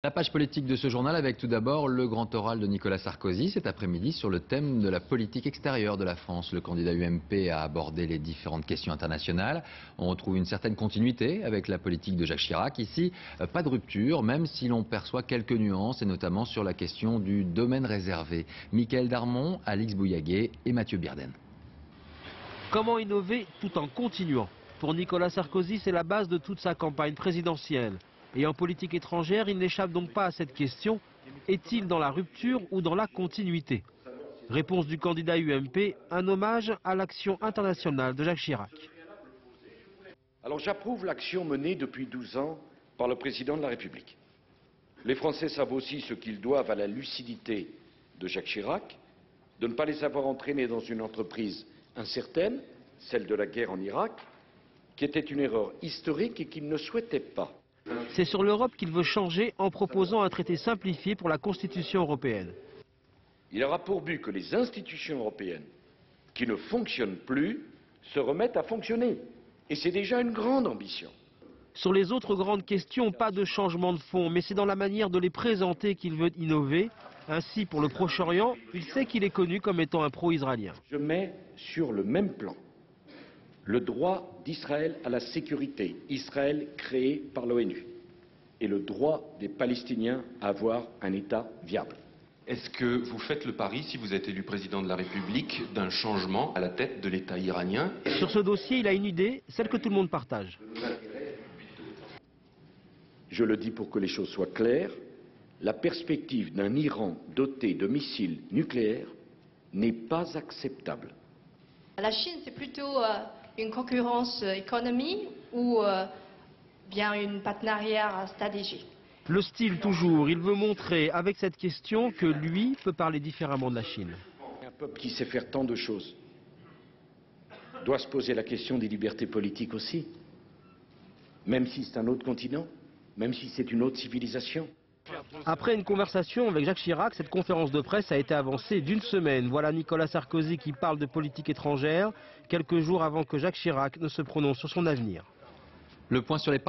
La page politique de ce journal avec tout d'abord le grand oral de Nicolas Sarkozy cet après-midi sur le thème de la politique extérieure de la France. Le candidat UMP a abordé les différentes questions internationales. On retrouve une certaine continuité avec la politique de Jacques Chirac. Ici, pas de rupture, même si l'on perçoit quelques nuances, et notamment sur la question du domaine réservé. Mickaël Darmon, Alix Bouillaguet et Mathieu Bierden. Comment innover tout en continuant? Pour Nicolas Sarkozy, c'est la base de toute sa campagne présidentielle. Et en politique étrangère, il n'échappe donc pas à cette question. Est-il dans la rupture ou dans la continuité? Réponse du candidat UMP, un hommage à l'action internationale de Jacques Chirac. Alors j'approuve l'action menée depuis 12 ans par le président de la République. Les Français savent aussi ce qu'ils doivent à la lucidité de Jacques Chirac, de ne pas les avoir entraînés dans une entreprise incertaine, celle de la guerre en Irak, qui était une erreur historique et qu'ils ne souhaitaient pas. C'est sur l'Europe qu'il veut changer en proposant un traité simplifié pour la Constitution européenne. Il aura pour but que les institutions européennes qui ne fonctionnent plus se remettent à fonctionner. Et c'est déjà une grande ambition. Sur les autres grandes questions, pas de changement de fond, mais c'est dans la manière de les présenter qu'il veut innover. Ainsi, pour le Proche-Orient, il sait qu'il est connu comme étant un pro-israélien. Je mets sur le même plan le droit d'Israël à la sécurité, Israël créé par l'ONU, et le droit des Palestiniens à avoir un État viable. Est-ce que vous faites le pari, si vous êtes élu président de la République, d'un changement à la tête de l'État iranien? Sur ce dossier, il a une idée, celle que tout le monde partage. Je le dis pour que les choses soient claires, la perspective d'un Iran doté de missiles nucléaires n'est pas acceptable. La Chine, c'est plutôt une concurrence économique ou bien une partenariat stratégique? Le style toujours, il veut montrer avec cette question que lui peut parler différemment de la Chine. Un peuple qui sait faire tant de choses doit se poser la question des libertés politiques aussi, même si c'est un autre continent, même si c'est une autre civilisation. Après une conversation avec Jacques Chirac, cette conférence de presse a été avancée d'une semaine. Voilà Nicolas Sarkozy qui parle de politique étrangère, quelques jours avant que Jacques Chirac ne se prononce sur son avenir. Le point sur les